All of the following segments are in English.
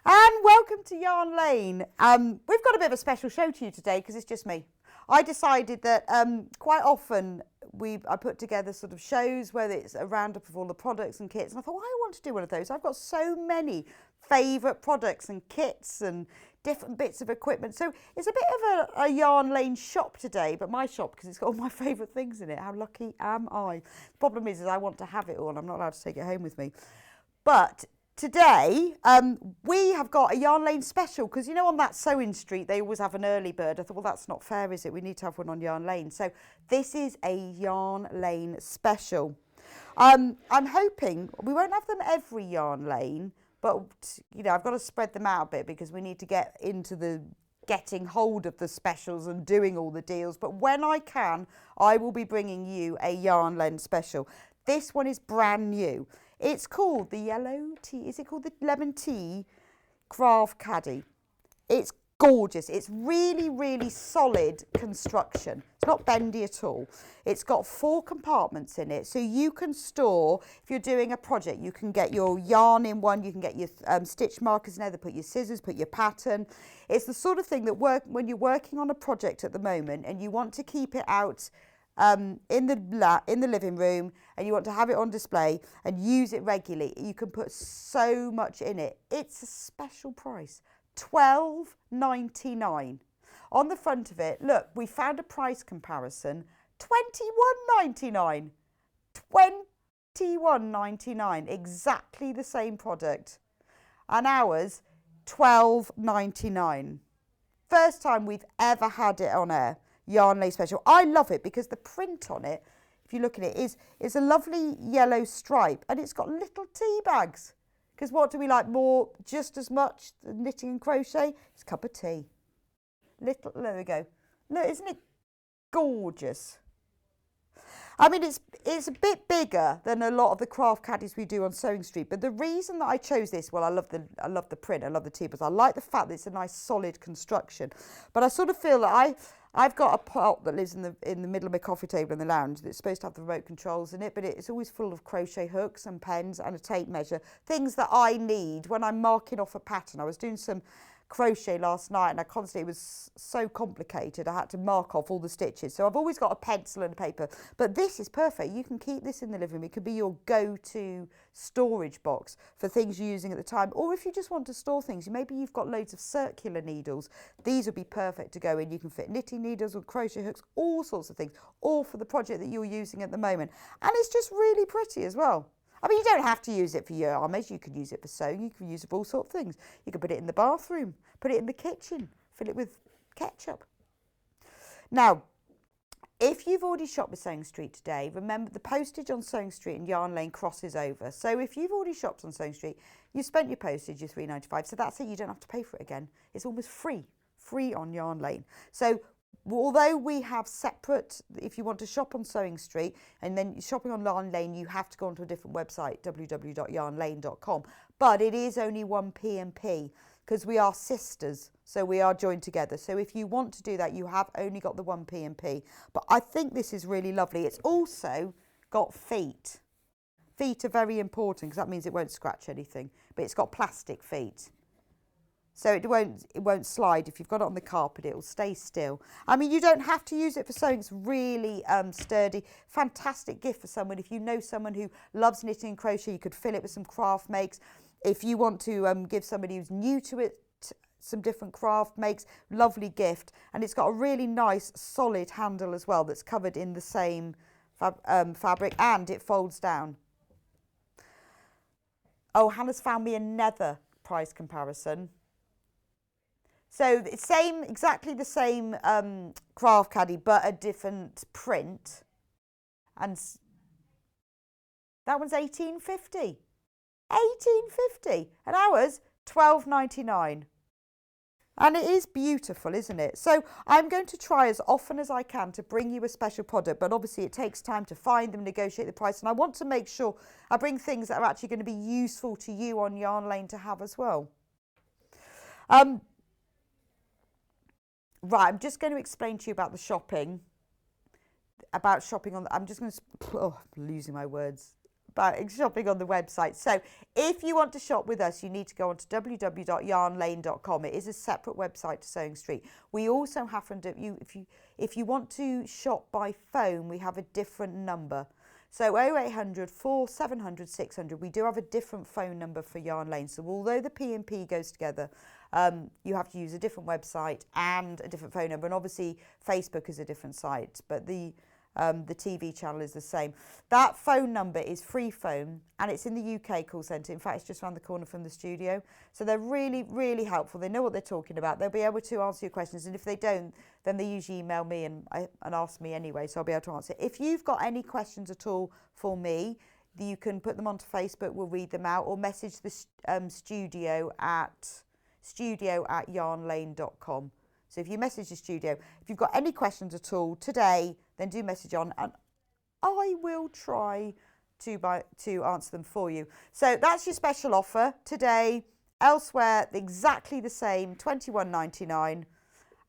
And welcome to Yarn Lane. We've got a bit of a special show to you today because it's just me. I decided that quite often I put together sort of shows where it's a roundup of all the products and kits, and I thought, well, I want to do one of those. I've got so many favourite products and kits and different bits of equipment. So it's a bit of a Yarn Lane shop today, but my shop because it's got all my favourite things in it. How lucky am I? The problem is I want to have it all and I'm not allowed to take it home with me. But today, we have got a Yarn Lane special because, you know, on that sewing street, they always have an early bird. I thought, well, that's not fair, is it? We need to have one on Yarn Lane. So this is a Yarn Lane special. I'm hoping we won't have them every Yarn Lane, but, you know, I've got to spread them out a bit because we need to get into the getting hold of the specials and doing all the deals. But when I can, I will be bringing you a Yarn Lane special. This one is brand new. It's called the yellow tea. Is it called the lemon tea craft caddy? It's gorgeous. It's really, really solid construction. It's not bendy at all. It's got 4 compartments in it. So you can store, if you're doing a project, you can get your yarn in one, you can get your stitch markers in there, put your scissors, put your pattern. It's the sort of thing that when you're working on a project at the moment and you want to keep it out in the living room and you want to have it on display and use it regularly, you can put so much in it. It's a special price, $12.99. On the front of it, look, we found a price comparison, $21.99. $21.99, exactly the same product. And ours, $12.99. First time we've ever had it on air. Yarn Lane special. I love it because the print on it, if you look at it, is a lovely yellow stripe and it's got little tea bags. Because what do we like more just as much than knitting and crochet? It's a cup of tea. There we go. Look, isn't it gorgeous? I mean, it's a bit bigger than a lot of the craft caddies we do on Sewing Street. But the reason that I chose this, well, I love the print, I love the tea, but I like the fact that it's a nice solid construction. But I sort of feel that I've got a pot that lives in the middle of my coffee table in the lounge that's supposed to have the remote controls in it, but it's always full of crochet hooks and pens and a tape measure, things that I need when I'm marking off a pattern. I was doing some crochet last night and it was so complicated. I had to mark off all the stitches. So I've always got a pencil and a paper, but this is perfect. You can keep this in the living room. It could be your go-to storage box for things you're using at the time. Or if you just want to store things, maybe you've got loads of circular needles. These would be perfect to go in. You can fit knitting needles or crochet hooks, all sorts of things, all for the project that you're using at the moment. And it's just really pretty as well. I mean, you don't have to use it for your armies. You can use it for sewing. You can use it for all sorts of things. You can put it in the bathroom, put it in the kitchen, fill it with ketchup. Now, if you've already shopped with Sewing Street today, remember the postage on Sewing Street and Yarn Lane crosses over. So if you've already shopped on Sewing Street, you spent your postage, your $3.95. So that's it. You don't have to pay for it again. It's almost free on Yarn Lane. So although we have separate, if you want to shop on Sewing Street and then shopping on Yarn Lane, you have to go onto a different website, www.yarnlane.com. But it is only one P&P because we are sisters, so we are joined together. So if you want to do that, you have only got the one P&P. But I think this is really lovely. It's also got feet. Feet are very important because that means it won't scratch anything. But it's got plastic feet. So it won't slide. If you've got it on the carpet, it will stay still. I mean, you don't have to use it for sewing. It's really sturdy. Fantastic gift for someone. If you know someone who loves knitting and crochet, you could fill it with some craft makes. If you want to give somebody who's new to it some different craft makes, lovely gift. And it's got a really nice solid handle as well that's covered in the same fabric, and it folds down. Oh, Hannah's found me another price comparison. So it's exactly the same craft caddy, but a different print. And that one's $18.50. $18.50. And ours, $12.99. And it is beautiful, isn't it? So I'm going to try as often as I can to bring you a special product, but obviously it takes time to find them, negotiate the price. And I want to make sure I bring things that are actually going to be useful to you on Yarn Lane to have as well. Right, I'm just going to explain to you about the shopping. I'm just going to, losing my words. about shopping on the website. So if you want to shop with us, you need to go on to www.yarnlane.com. It is a separate website to Sewing Street. We also happen to, if you want to shop by phone, we have a different number. So 0800 4700 600, we do have a different phone number for Yarn Lane. So although the P&P goes together, you have to use a different website and a different phone number. And obviously Facebook is a different site, but the TV channel is the same. That phone number is free phone, and it's in the UK call centre. In fact, it's just around the corner from the studio. So they're really, really helpful. They know what they're talking about. They'll be able to answer your questions. And if they don't, then they usually email me and ask me anyway, so I'll be able to answer. If you've got any questions at all for me, you can put them onto Facebook. We'll read them out, or message the studio at yarnlane.com. So if you message the studio, if you've got any questions at all today, then do message on, and I will try to answer them for you. So that's your special offer today. Elsewhere, exactly the same, $21.99,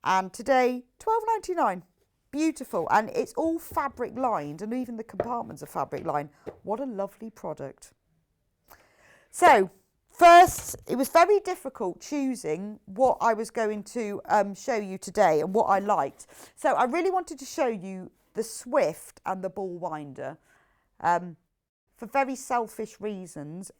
and today $12.99. Beautiful, and it's all fabric lined, and even the compartments are fabric lined. What a lovely product. So first, it was very difficult choosing what I was going to show you today and what I liked. So I really wanted to show you the Swift and the ball winder for very selfish reasons.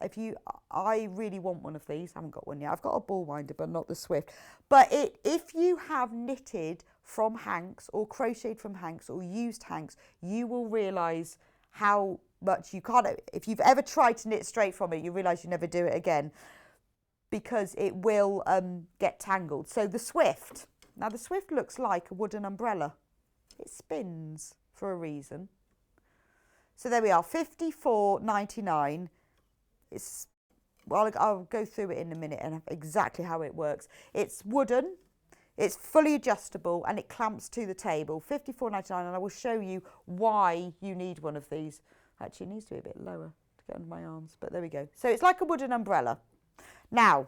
I really want one of these. I haven't got one yet. I've got a ball winder, but not the Swift. But if you have knitted from hanks or crocheted from hanks or used hanks, you will realise how much you can't. If you've ever tried to knit straight from it, you realise you never do it again, because it will get tangled. So the Swift, now the Swift looks like a wooden umbrella. It spins for a reason. So there we are, $54.99. It's, well, I'll go through it in a minute and exactly how it works. It's wooden, it's fully adjustable, and it clamps to the table. $54.99, and I will show you why you need one of these. Actually, it needs to be a bit lower to get under my arms, but there we go. So it's like a wooden umbrella. Now,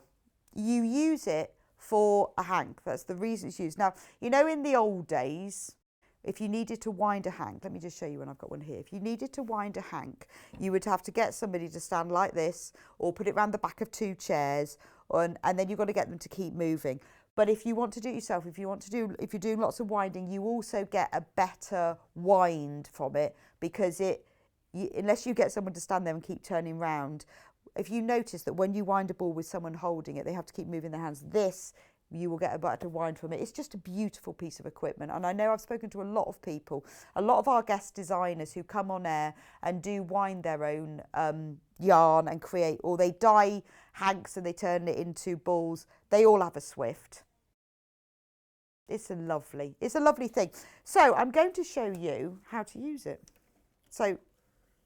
you use it for a hank. That's the reason it's used. Now, you know, in the old days, if you needed to wind a hank, let me just show you when I've got one here. If you needed to wind a hank, you would have to get somebody to stand like this, or put it around the back of two chairs, and then you've got to get them to keep moving. But if you want to do it yourself, if you're doing lots of winding, you also get a better wind from it, because unless you get someone to stand there and keep turning round, if you notice that when you wind a ball with someone holding it, they have to keep moving their hands. You will get a better wind from it. It's just a beautiful piece of equipment. And I know I've spoken to a lot of people, a lot of our guest designers who come on air and do wind their own yarn and create, or they dye hanks and they turn it into balls. They all have a Swift. It's a lovely thing. So I'm going to show you how to use it. So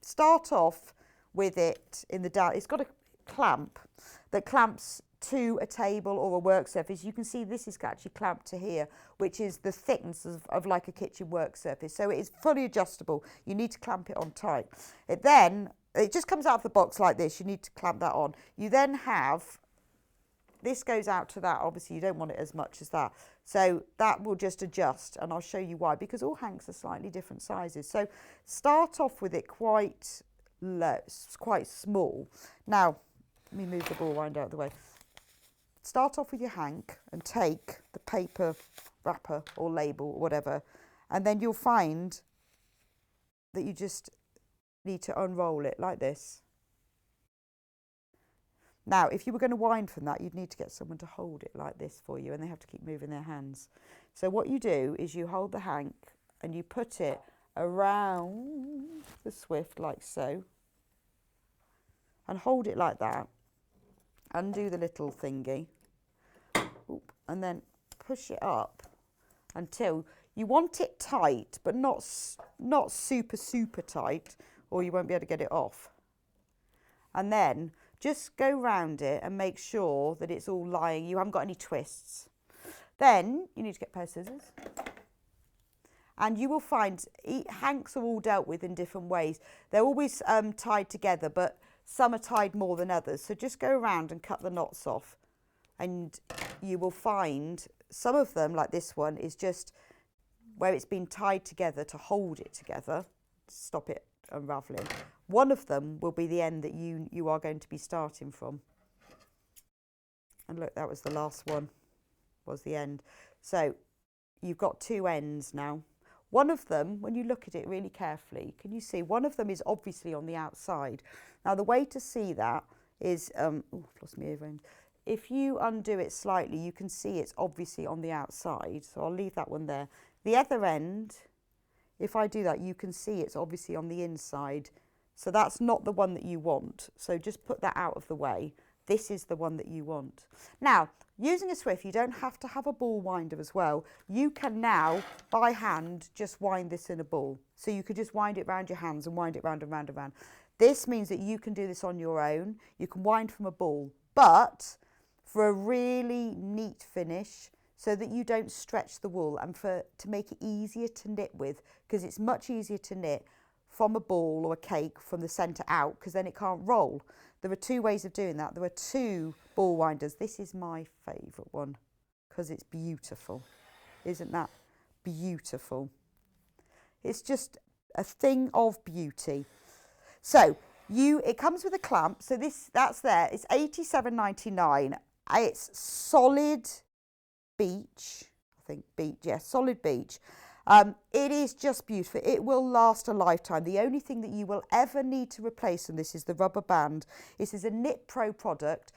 start off with it in the down. It's got a clamp that clamps to a table or a work surface. You can see this is actually clamped to here, which is the thickness of like a kitchen work surface. So it is fully adjustable. You need to clamp it on tight. It just comes out of the box like this. You need to clamp that on. You then have, this goes out to that. Obviously you don't want it as much as that. So that will just adjust, and I'll show you why, because all hanks are slightly different sizes. So start off with it quite low, quite small. Now, let me move the ball wind out of the way. Start off with your hank and take the paper wrapper or label or whatever, and then you'll find that you just need to unroll it like this. Now, if you were going to wind from that, you'd need to get someone to hold it like this for you, and they have to keep moving their hands. So what you do is you hold the hank and you put it around the Swift like so, and hold it like that. Undo the little thingy, and then push it up until you want it tight, but not super tight, or you won't be able to get it off. And then just go round it and make sure that it's all lying. You haven't got any twists. Then you need to get a pair of scissors. And you will find hanks are all dealt with in different ways. They're always tied together, but some are tied more than others. So just go around and cut the knots off. And you will find some of them, like this one, is just where it's been tied together to hold it together. stop it unraveling. One of them will be the end that you are going to be starting from. And look, that was the last one, was the end. So you've got two ends now. One of them, when you look at it really carefully, can you see one of them is obviously on the outside. Now the way to see that is, oh, I've lost my ear end. If you undo it slightly, you can see it's obviously on the outside. So I'll leave that one there. The other end, if I do that, you can see it's obviously on the inside. So that's not the one that you want. So just put that out of the way. This is the one that you want. Now, using a Swift, you don't have to have a ball winder as well. You can now, by hand, just wind this in a ball. So you could just wind it around your hands and wind it round and round and round. This means that you can do this on your own. You can wind from a ball. But for a really neat finish, so that you don't stretch the wool, and to make it easier to knit with, because it's much easier to knit from a ball or a cake from the centre out, because then it can't roll. There are two ways of doing that. There are two ball winders. This is my favourite one because it's beautiful. Isn't that beautiful? It's just a thing of beauty. So it comes with a clamp. So that's there. It's £87.99. It's solid beech. I think beech. Yeah, solid beech. It is just beautiful. It will last a lifetime. The only thing that you will ever need to replace them, this is the rubber band. This is a Knit Pro product.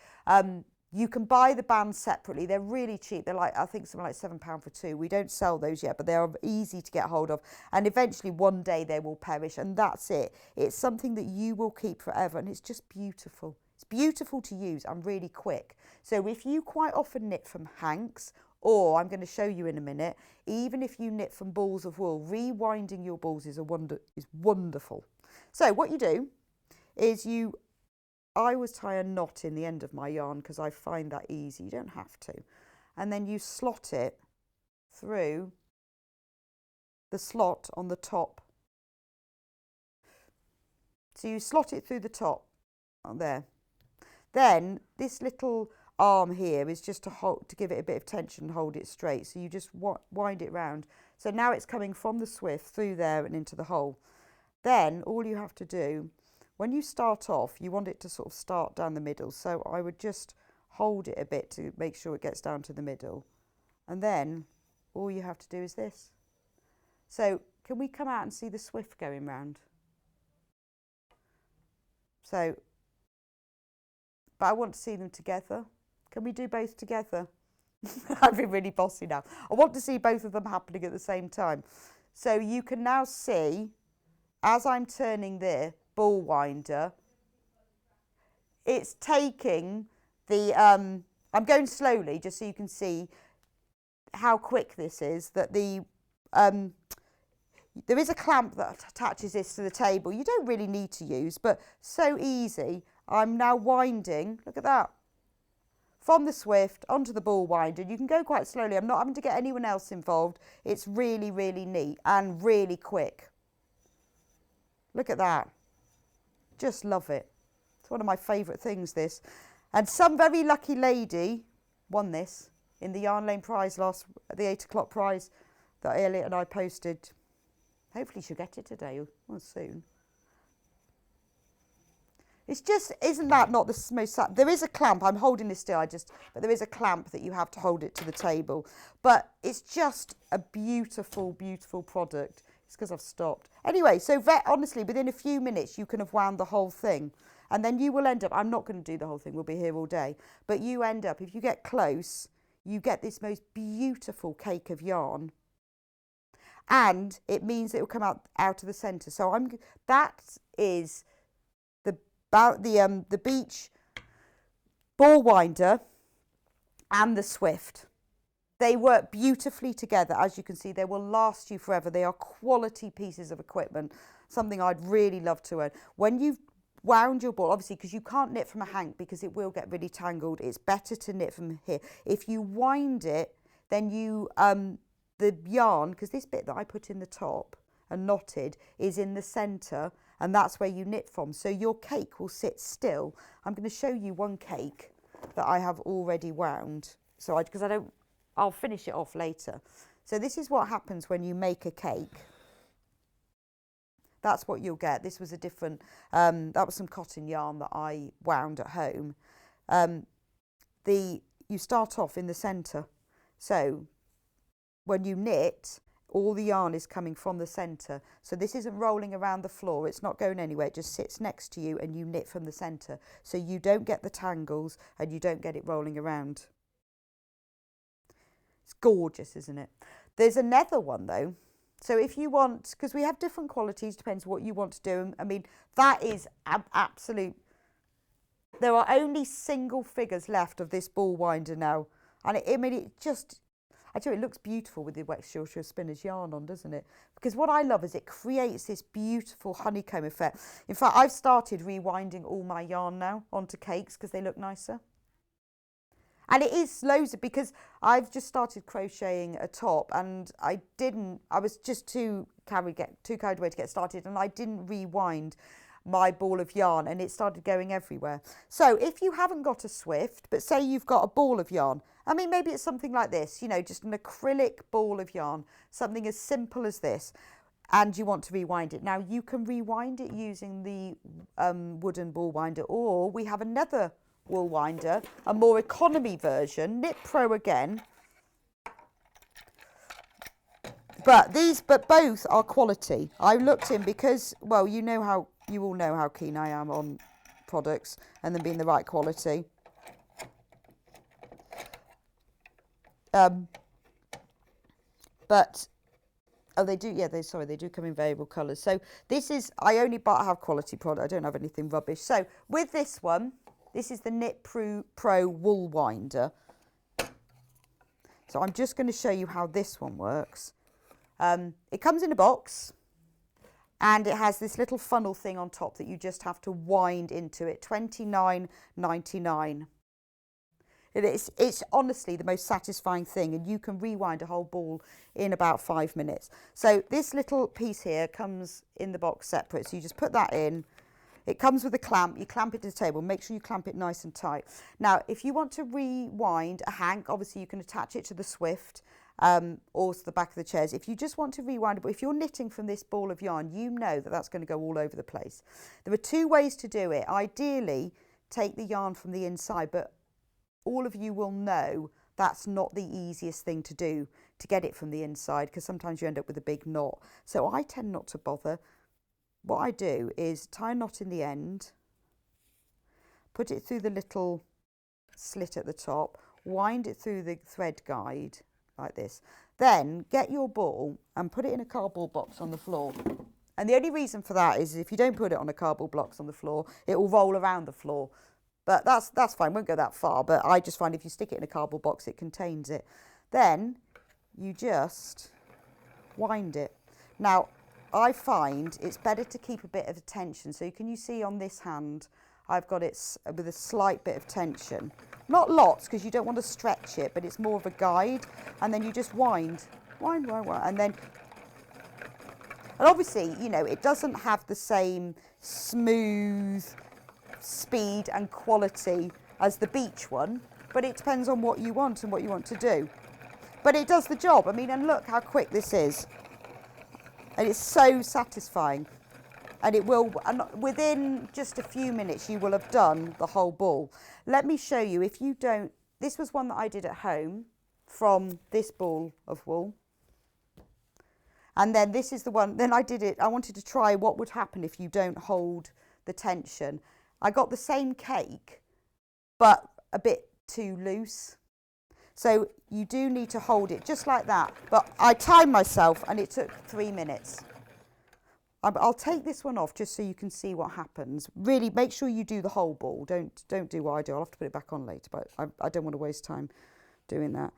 You can buy the bands separately. They're really cheap. They're like, I think something like £7 for two. We don't sell those yet, but they're easy to get hold of. And eventually one day they will perish, and that's it. It's something that you will keep forever, and it's just beautiful. It's beautiful to use and really quick. So if you quite often knit from hanks, or I'm going to show you in a minute, even if you knit from balls of wool, rewinding your balls is wonderful. So what you do is I always tie a knot in the end of my yarn because I find that easy. You don't have to. And then you slot it through the slot on the top. So you slot it through the top there. Then this little arm here is just to give it a bit of tension and hold it straight. So you just wind it round. So now it's coming from the Swift through there and into the hole. Then all you have to do, when you start off, you want it to sort of start down the middle. So I would just hold it a bit to make sure it gets down to the middle. And then all you have to do is this. So can we come out and see the Swift going round? So, but I want to see them together. Can we do both together? I've been really bossy now. I want to see both of them happening at the same time. So you can now see, as I'm turning the ball winder, it's taking the, I'm going slowly just so you can see how quick this is, that there is a clamp that attaches this to the table. You don't really need to use, but so easy. I'm now winding, look at that, from the Swift onto the ball winder. You can go quite slowly. I'm not having to get anyone else involved. It's really, really neat and really quick. Look at that. Just love it. It's one of my favourite things, this. And some very lucky lady won this in the Yarn Lane prize the 8 o'clock prize that Elliot and I posted. Hopefully she'll get it today or soon. It's just, isn't that not the most, there is a clamp, I'm holding this still, but there is a clamp that you have to hold it to the table. But it's just a beautiful, beautiful product. It's because I've stopped. Anyway, so honestly, within a few minutes, you can have wound the whole thing. And then you will end up, I'm not going to do the whole thing, we'll be here all day. But you end up, if you get close, you get this most beautiful cake of yarn. And it means it will come out of the centre. So that is the beech ball winder and the Swift. They work beautifully together. As you can see, they will last you forever. They are quality pieces of equipment, something I'd really love to own. When you've wound your ball, obviously, because you can't knit from a hank because it will get really tangled, it's better to knit from here. If you wind it, then the yarn, because this bit that I put in the top and knotted is in the centre, and that's where you knit from. So your cake will sit still. I'm going to show you one cake that I have already wound. So I'll finish it off later. So this is what happens when you make a cake. That's what you'll get. This was a different, that was some cotton yarn that I wound at home. You start off in the centre. So when you knit, all the yarn is coming from the centre. So this isn't rolling around the floor. It's not going anywhere. It just sits next to you and you knit from the centre. So you don't get the tangles and you don't get it rolling around. It's gorgeous, isn't it? There's another one though. So if you want, because we have different qualities, depends what you want to do. I mean, that is absolute. There are only single figures left of this ball winder now. And it looks beautiful with the West Yorkshire Spinners yarn on, doesn't it? Because what I love is it creates this beautiful honeycomb effect. In fact, I've started rewinding all my yarn now onto cakes because they look nicer. And it is loads because I've just started crocheting a top and I was just too carried away to get started, and I didn't rewind my ball of yarn and it started going everywhere. So if you haven't got a Swift, but say you've got a ball of yarn, I mean, maybe it's something like this, you know, just an acrylic ball of yarn, something as simple as this, and you want to rewind it. Now you can rewind it using the wooden ball winder, or we have another wool winder, a more economy version, Knit Pro again. But both are quality. I looked in because, well, you all know how keen I am on products and them being the right quality. But they do come in variable colours. So this is, I only have quality product. I don't have anything rubbish. So with this one, this is the Knit Pro wool winder. So I'm just going to show you how this one works. It comes in a box and it has this little funnel thing on top that you just have to wind into it. $29.99. It's honestly the most satisfying thing, and you can rewind a whole ball in about 5 minutes. So this little piece here comes in the box separate. So you just put that in. It comes with a clamp. You clamp it to the table. Make sure you clamp it nice and tight. Now, if you want to rewind a hank, obviously you can attach it to the Swift or to the back of the chairs. If you just want to rewind it, but if you're knitting from this ball of yarn, you know that that's going to go all over the place. There are two ways to do it. Ideally, take the yarn from the inside, but all of you will know that's not the easiest thing to do, to get it from the inside, because sometimes you end up with a big knot. So I tend not to bother. What I do is tie a knot in the end, put it through the little slit at the top, wind it through the thread guide like this. Then get your ball and put it in a cardboard box on the floor. And the only reason for that is if you don't put it on a cardboard box on the floor, it will roll around the floor. But that's fine, won't go that far. But I just find if you stick it in a cardboard box, it contains it. Then you just wind it. Now, I find it's better to keep a bit of tension. So you see on this hand, I've got it with a slight bit of tension. Not lots, because you don't want to stretch it, but it's more of a guide. And then you just wind. And then, and obviously, you know, it doesn't have the same smooth speed and quality as the beach one, but it depends on what you want and what you want to do. But it does the job. I mean, and look how quick this is. And it's so satisfying. And it will, and within just a few minutes, you will have done the whole ball. Let me show you, if you don't, this was one that I did at home from this ball of wool. And then this is the one, then I wanted to try what would happen if you don't hold the tension. I got the same cake, but a bit too loose. So you do need to hold it just like that. But I timed myself and it took 3 minutes. I'll take this one off just so you can see what happens. Really make sure you do the whole ball. Don't do what I do. I'll have to put it back on later, but I don't want to waste time doing that.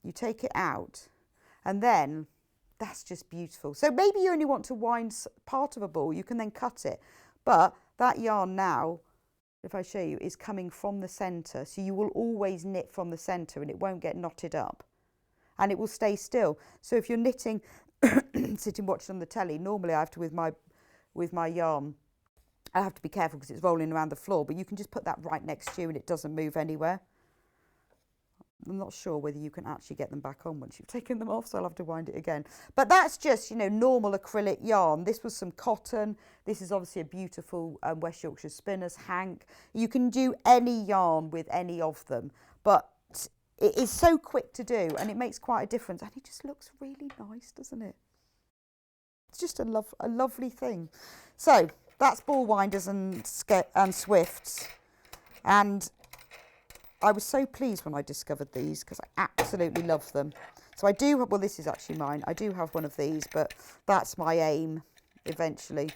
You take it out and then that's just beautiful. So maybe you only want to wind part of a ball. You can then cut it. But that yarn now, if I show you, is coming from the centre. So you will always knit from the centre and it won't get knotted up. And it will stay still. So if you're knitting, sitting watching on the telly, normally I have to, with my yarn, I have to be careful because it's rolling around the floor. But you can just put that right next to you and it doesn't move anywhere. I'm not sure whether you can actually get them back on once you've taken them off, so I'll have to wind it again. But that's just, you know, normal acrylic yarn. This was some cotton. This is obviously a beautiful West Yorkshire Spinners hank. You can do any yarn with any of them, but it is so quick to do and it makes quite a difference, and it just looks really nice, doesn't it? It's just a lovely thing. So that's ball winders and swifts, and I was so pleased when I discovered these because I absolutely love them. So I do have, well, this is actually mine. I do have one of these, but that's my aim eventually.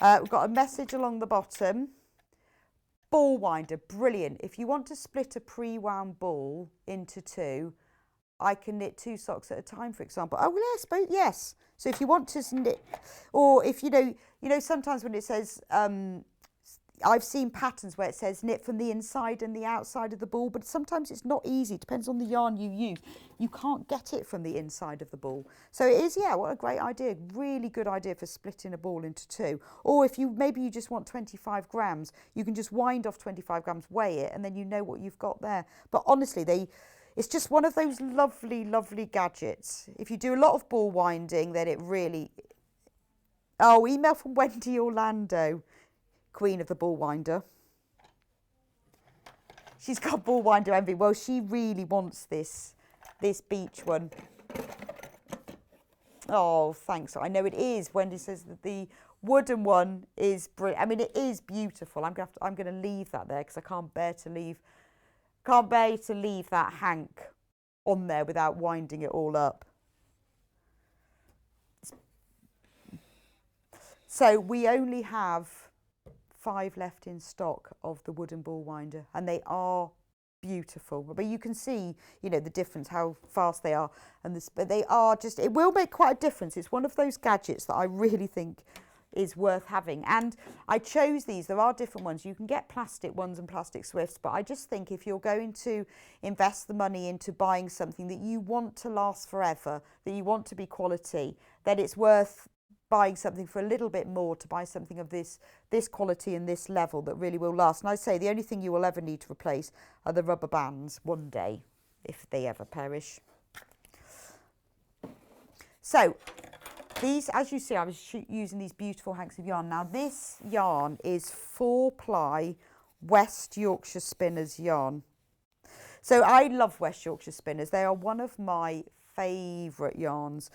We've got a message along the bottom. Ball winder, brilliant. If you want to split a pre-wound ball into two, I can knit 2 socks at a time, for example. Oh, yes, both, yes. So if you want to knit, or if you know, sometimes when it says, I've seen patterns where it says knit from the inside and the outside of the ball, but sometimes it's not easy. It depends on the yarn you use. You can't get it from the inside of the ball. So it is, yeah, what a great idea. Really good idea for splitting a ball into 2. Or if maybe you just want 25 grams, you can just wind off 25 grams, weigh it, and then you know what you've got there. But honestly, it's just one of those lovely, lovely gadgets. If you do a lot of ball winding, then it really... Oh, email from Wendy Orlando, Queen of the Ball Winder. She's got ball winder envy. Well, she really wants this beach one. Oh, thanks. I know it is. Wendy says that the wooden one is brilliant. I mean, it is beautiful. I'm going to leave that there because I can't bear to leave that hank on there without winding it all up. So we only have 5 left in stock of the wooden ball winder, and they are beautiful. But you can see, you know, the difference, how fast they are, but they are just, it will make quite a difference. It's one of those gadgets that I really think is worth having. And I chose these. There are different ones. You can get plastic ones and plastic swifts, but I just think if you're going to invest the money into buying something that you want to last forever, that you want to be quality, then it's worth buying something for a little bit more, to buy something of this quality and this level that really will last. And I say the only thing you will ever need to replace are the rubber bands one day, if they ever perish. So these, as you see, I was using these beautiful hanks of yarn. Now this yarn is 4-ply West Yorkshire Spinners yarn. So I love West Yorkshire Spinners. They are one of my favourite yarns.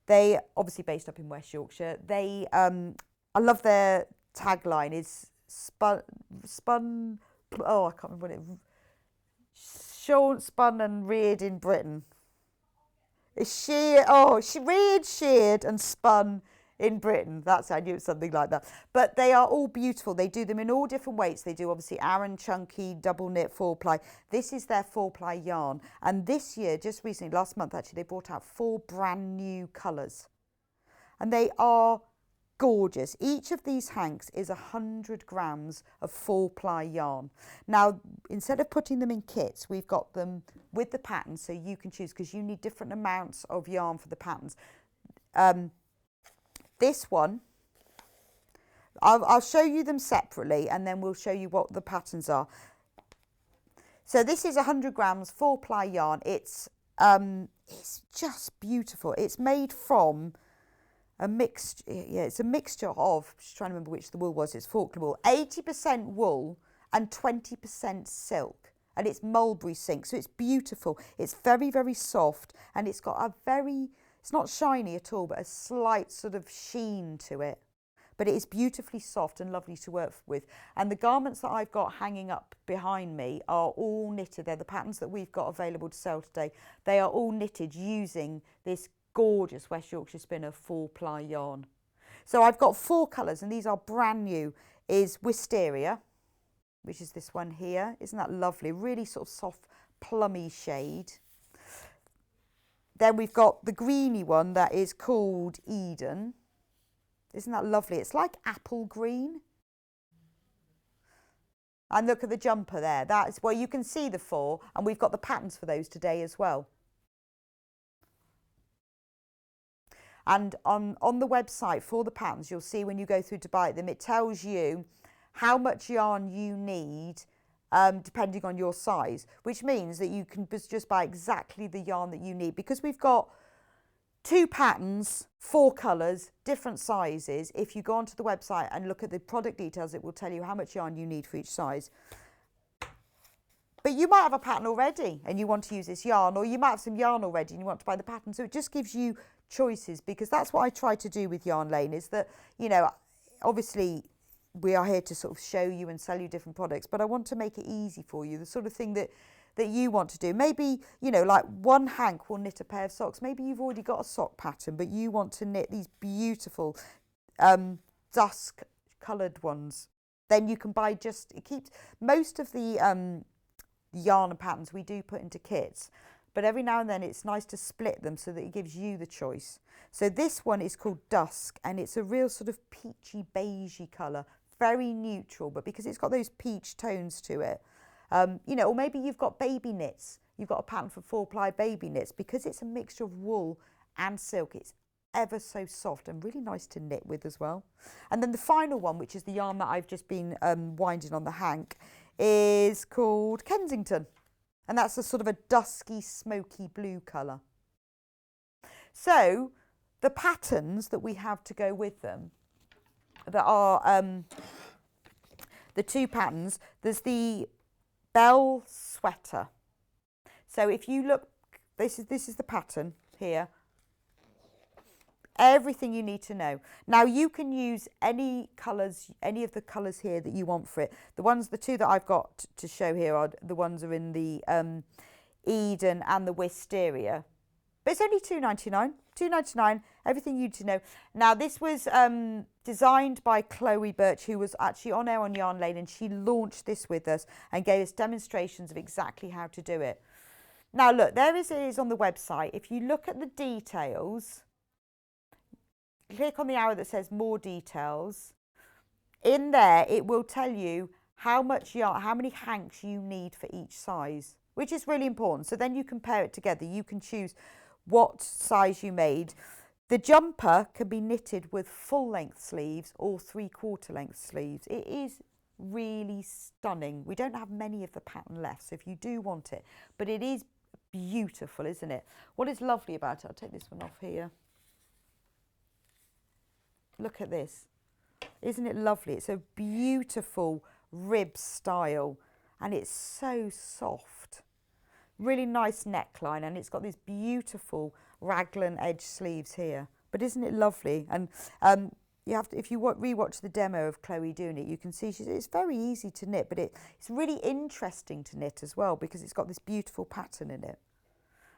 They obviously based up in West Yorkshire. They, I love their tagline is spun. Oh, I can't remember what it. Shown, spun, and reared in Britain. It's reared, sheared, and spun in Britain. I knew it was something like that. But they are all beautiful. They do them in all different weights. They do obviously Aran, chunky, double knit, 4-ply. This is their 4-ply yarn. And this year, just recently, last month actually, they brought out 4 brand new colours. And they are gorgeous. Each of these hanks is 100 grams of 4-ply yarn. Now, instead of putting them in kits, we've got them with the patterns, so you can choose, because you need different amounts of yarn for the patterns. This one, I'll show you them separately, and then we'll show you what the patterns are. So this is 100 grams 4-ply yarn. It's just beautiful. It's made from a mixture. Yeah, it's a mixture of, just trying to remember which the wool was. It's Falkland wool, 80% wool and 20% silk, and it's mulberry silk. So it's beautiful. It's very, very soft, and it's got a it's not shiny at all, but a slight sort of sheen to it. But it is beautifully soft and lovely to work with. And the garments that I've got hanging up behind me are all knitted. They're the patterns that we've got available to sell today. They are all knitted using this gorgeous West Yorkshire Spinner 4-ply yarn. So I've got 4 colours, and these are brand new. Is Wisteria, which is this one here. Isn't that lovely? Really sort of soft, plummy shade. Then we've got the greeny one that is called Eden. Isn't that lovely? It's like apple green. And look at the jumper there. That's where you can see the 4, and we've got the patterns for those today as well. And on the website for the patterns, you'll see when you go through to buy them, it tells you how much yarn you need depending on your size, which means that you can just buy exactly the yarn that you need, because we've got 2 patterns, 4 colours, different sizes. If you go onto the website and look at the product details, it will tell you how much yarn you need for each size. But you might have a pattern already and you want to use this yarn, or you might have some yarn already and you want to buy the pattern. So it just gives you choices, because that's what I try to do with Yarn Lane, is that, you know, obviously we are here to sort of show you and sell you different products, but I want to make it easy for you, the sort of thing that you want to do. Maybe, you know, like one hank will knit a pair of socks. Maybe you've already got a sock pattern, but you want to knit these beautiful dusk coloured ones. Then you can buy it keeps most of the yarn and patterns we do put into kits, but every now and then it's nice to split them so that it gives you the choice. So this one is called Dusk, and it's a real sort of peachy beigey colour, very neutral, but because it's got those peach tones to it, you know, or maybe you've got baby knits, you've got a pattern for 4-ply baby knits, because it's a mixture of wool and silk, it's ever so soft and really nice to knit with as well. And then the final one, which is the yarn that I've just been winding on the hank, is called Kensington, and that's a sort of a dusky smoky blue colour. So the patterns that we have to go with them that are the 2 patterns, there's the Bell Sweater. So if you look, this is the pattern here. Everything you need to know. Now you can use any colours, any of the colours here that you want for it. The 2 that I've got to show here are the ones are in the Eden and the Wisteria. But it's only £2.99. £2.99, everything you need to know. Now this was designed by Chloe Birch, who was actually on air on Yarn Lane, and she launched this with us and gave us demonstrations of exactly how to do it. Now look, there it is on the website. If you look at the details, click on the arrow that says more details. In there, it will tell you how much yarn, how many hanks you need for each size, which is really important. So then you can pair it together. You can choose what size you made. The jumper can be knitted with full length sleeves or 3/4 length sleeves. It is really stunning. We don't have many of the pattern left, so if you do want it, but it is beautiful, isn't it? What is lovely about it, I'll take this one off here. Look at this. Isn't it lovely? It's a beautiful rib style, and it's so soft. Really nice neckline, and it's got these beautiful raglan edge sleeves here. But isn't it lovely? And you have to, if you re-watch the demo of Chloe doing it, you can see it's very easy to knit, but it's really interesting to knit as well, because it's got this beautiful pattern in it.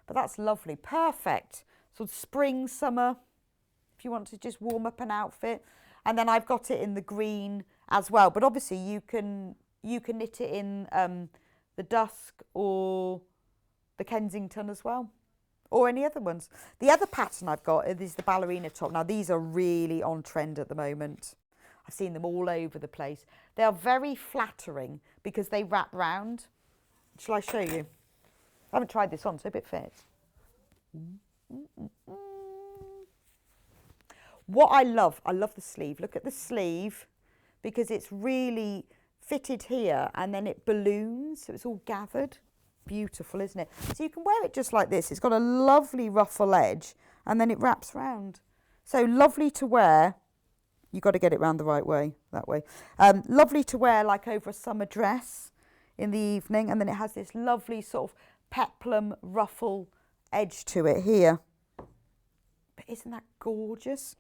But that's lovely. Perfect. Sort of spring, summer, if you want to just warm up an outfit. And then I've got it in the green as well, but obviously you can knit it in the Dusk or the Kensington as well, or any other ones. The other pattern I've got is the ballerina top. Now these are really on trend at the moment. I've seen them all over the place. They are very flattering because they wrap round. Shall I show you? I haven't tried this on, so if it fits. What I love the sleeve. Look at the sleeve, because it's really fitted here and then it balloons, so it's all gathered. Beautiful, isn't it? So you can wear it just like this. It's got a lovely ruffle edge and then it wraps round. So lovely to wear. You've got to get it round the right way, that way. Lovely to wear like over a summer dress in the evening, and then it has this lovely sort of peplum ruffle edge to it here. But isn't that gorgeous?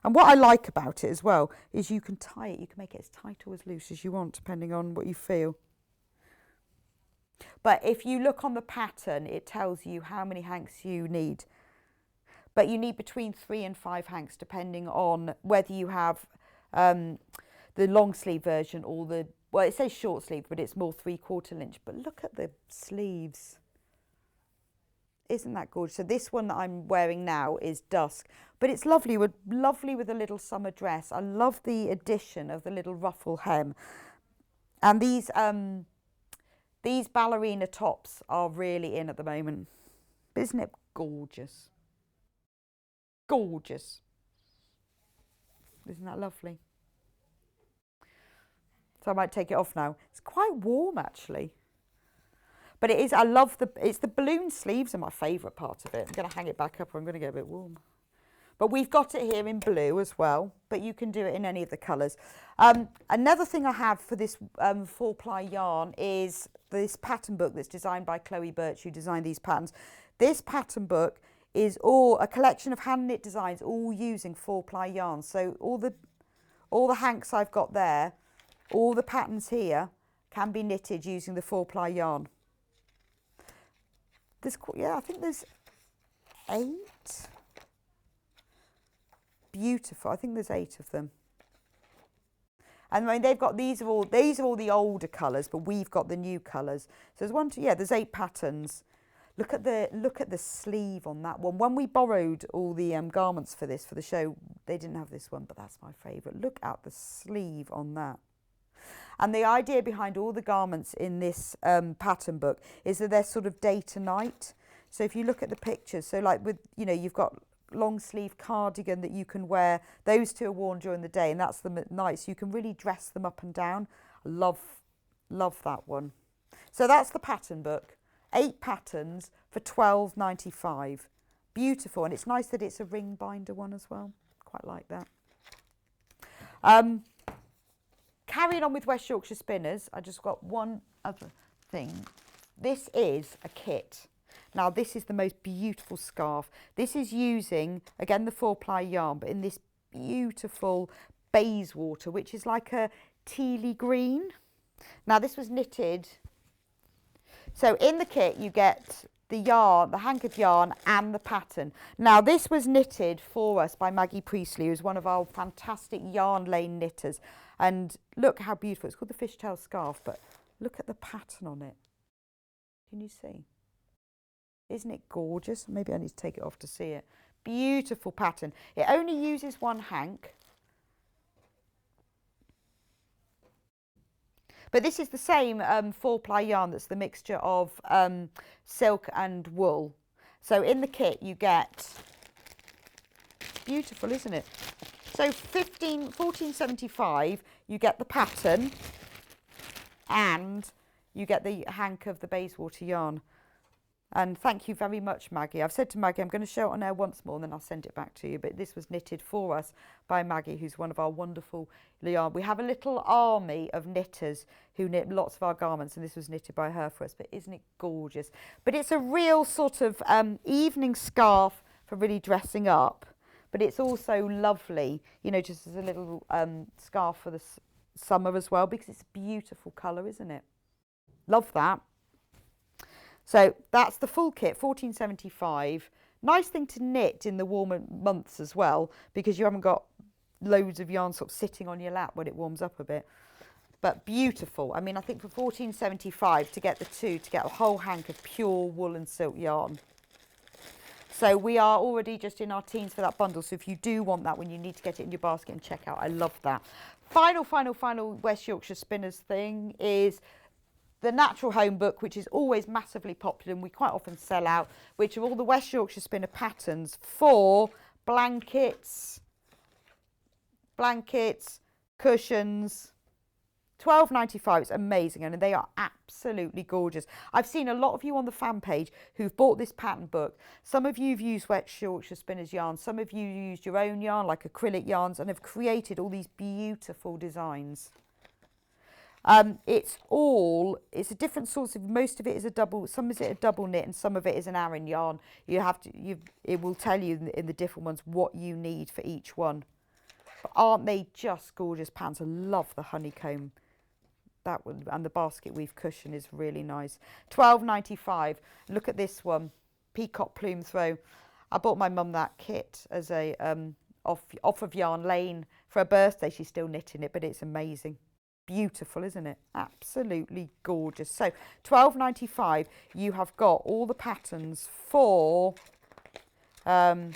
And what I like about it as well is you can tie it. You can make it as tight or as loose as you want, depending on what you feel. But if you look on the pattern, it tells you how many hanks you need. But you need between 3 and 5 hanks, depending on whether you have the long sleeve version or the, well, it says short sleeve, but it's more 3/4 inch. But look at the sleeves. Isn't that gorgeous? So this one that I'm wearing now is Dusk, but it's lovely with a little summer dress. I love the addition of the little ruffle hem. And these ballerina tops are really in at the moment. Isn't it gorgeous? Gorgeous. Isn't that lovely? So I might take it off now. It's quite warm actually. But it is, I love it's the balloon sleeves are my favourite part of it. I'm going to hang it back up or I'm going to get a bit warm. But we've got it here in blue as well, but you can do it in any of the colours. Another thing I have for this 4-ply yarn is this pattern book that's designed by Chloe Birch, who designed these patterns. This pattern book is all a collection of hand knit designs, all using 4-ply yarn. So all the hanks I've got there, all the patterns here can be knitted using the 4-ply yarn. Yeah, I think there's 8. Beautiful. I think there's 8 of them. And I mean, they've got these are all the older colours, but we've got the new colours. So there's 1, 2, yeah, there's 8 patterns. Look at the sleeve on that one. When we borrowed all the garments for the show, they didn't have this one, but that's my favourite. Look at the sleeve on that. And the idea behind all the garments in this pattern book is that they're sort of day to night. So if you look at the pictures, so like with, you know, you've got long sleeve cardigan that you can wear. Those two are worn during the day and that's them at night. So you can really dress them up and down. I love that one. So that's the pattern book. 8 patterns for £12.95. Beautiful. And it's nice that it's a ring binder one as well. Quite like that. Carrying on with West Yorkshire Spinners, I just got one other thing. This is a kit. Now this is the most beautiful scarf. This is using, again, the 4-ply yarn, but in this beautiful Bayswater, which is like a tealy green. Now this was knitted. So in the kit you get the yarn, the hank of yarn and the pattern. Now this was knitted for us by Maggie Priestley, who's one of our fantastic yarn lane knitters. And look how beautiful. It's called the Fishtail Scarf, but look at the pattern on it. Can you see? Isn't it gorgeous? Maybe I need to take it off to see it. Beautiful pattern. It only uses 1 hank. But this is the same 4-ply yarn that's the mixture of silk and wool. So in the kit you get, beautiful, isn't it? So £14.75 you get the pattern and you get the hank of the Bayswater yarn. And thank you very much, Maggie. I've said to Maggie, I'm going to show it on air once more and then I'll send it back to you. But this was knitted for us by Maggie, who's one of our wonderful yarn. We have a little army of knitters who knit lots of our garments, and this was knitted by her for us. But isn't it gorgeous? But it's a real sort of evening scarf for really dressing up. But it's also lovely, you know, just as a little scarf for the summer as well, because it's a beautiful colour, isn't it? Love that. So that's the full kit, £14.75. Nice thing to knit in the warmer months as well, because you haven't got loads of yarn sort of sitting on your lap when it warms up a bit. But beautiful. I mean, I think for £14.75 to get the two, to get a whole hank of pure wool and silk yarn. So we are already just in our teens for that bundle. So if you do want that one, you need to get it in your basket and check out. I love that. Final West Yorkshire Spinners thing is the Natural Home book, which is always massively popular and we quite often sell out, which are all the West Yorkshire Spinner patterns for blankets, cushions. £12.95. It's amazing and they are absolutely gorgeous. I've seen a lot of you on the fan page who've bought this pattern book. Some of you have used West Yorkshire Spinners yarn. Some of you used your own yarn, like acrylic yarns, and have created all these beautiful designs. It's a different sorts of, most of it is a double, some of it a double knit and some of it is an Aran yarn. It will tell you in the different ones what you need for each one. But aren't they just gorgeous pants? I love the honeycomb. That one, and the basket weave cushion is really nice. £12.95. Look at this one, peacock plume throw. I bought my mum that kit as a off of Yarn Lane for her birthday. She's still knitting it, but it's amazing. Beautiful, isn't it? Absolutely gorgeous. So £12.95. You have got all the patterns for 1,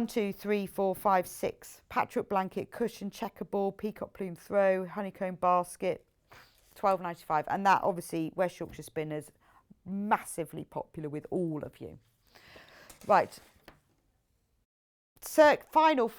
2, 3, 4, 5, 6 patchwork blanket, cushion, checkerboard, peacock plume throw, honeycomb basket. £12.95. And that obviously West Yorkshire Spinners, massively popular with all of you. Right. So final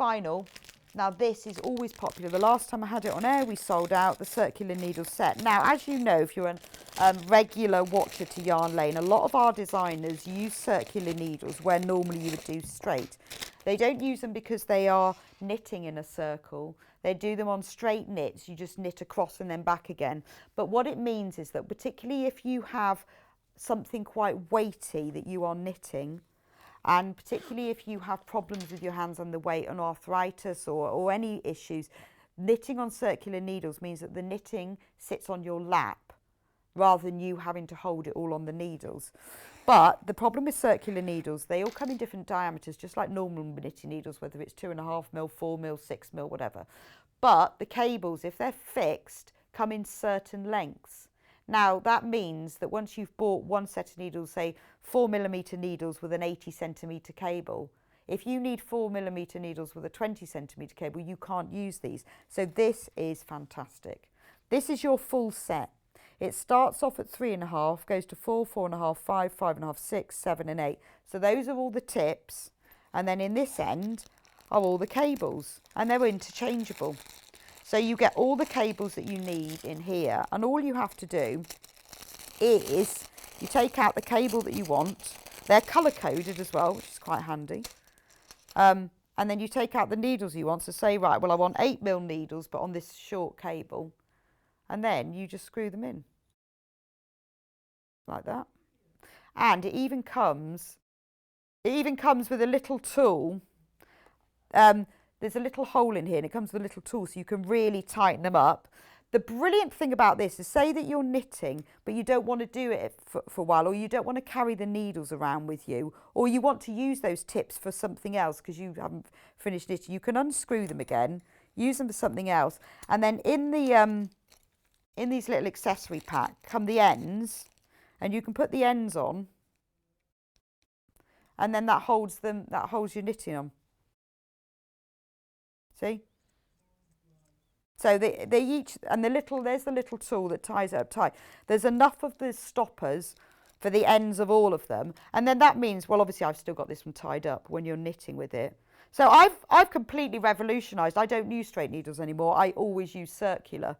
Now this is always popular. The last time I had it on air, we sold out the circular needle set. Now, as you know, if you're a regular watcher to Yarn Lane, a lot of our designers use circular needles where normally you would do straight. They don't use them because they are knitting in a circle. They do them on straight knits. You just knit across and then back again. But what it means is that particularly if you have something quite weighty that you are knitting, and particularly if you have problems with your hands and the weight and arthritis or any issues, knitting on circular needles means that the knitting sits on your lap rather than you having to hold it all on the needles. But the problem with circular needles, they all come in different diameters, just like normal knitting needles, whether it's 2.5mm, 4mm, 6mm, whatever. But the cables, if they're fixed, come in certain lengths. Now, that means that once you've bought one set of needles, say 4mm needles with an 80cm cable, if you need 4mm needles with a 20cm cable, you can't use these. So this is fantastic. This is your full set. It starts off at 3.5, goes to 4, 4.5, 5, 5.5, 6, 7 and 8. So those are all the tips. And then in this end are all the cables, and they're interchangeable. So you get all the cables that you need in here, and all you have to do is you take out the cable that you want. They're colour coded as well, which is quite handy. And then you take out the needles you want. So say, right, well, I want 8mm needles, but on this short cable. And then you just screw them in like that. And it even comes with a little tool. There's a little hole in here, and it comes with a little tool so you can really tighten them up. The brilliant thing about this is, say that you're knitting, but you don't want to do it for a while, or you don't want to carry the needles around with you, or you want to use those tips for something else because you haven't finished knitting. You can unscrew them again, use them for something else, and then in these little accessory pack come the ends, and you can put the ends on, and then that holds your knitting on. See? So they each, and there's the little tool that ties it up tight. There's enough of the stoppers for the ends of all of them. And then that means, well, obviously I've still got this one tied up when you're knitting with it. So I've completely revolutionised. I don't use straight needles anymore. I always use circular.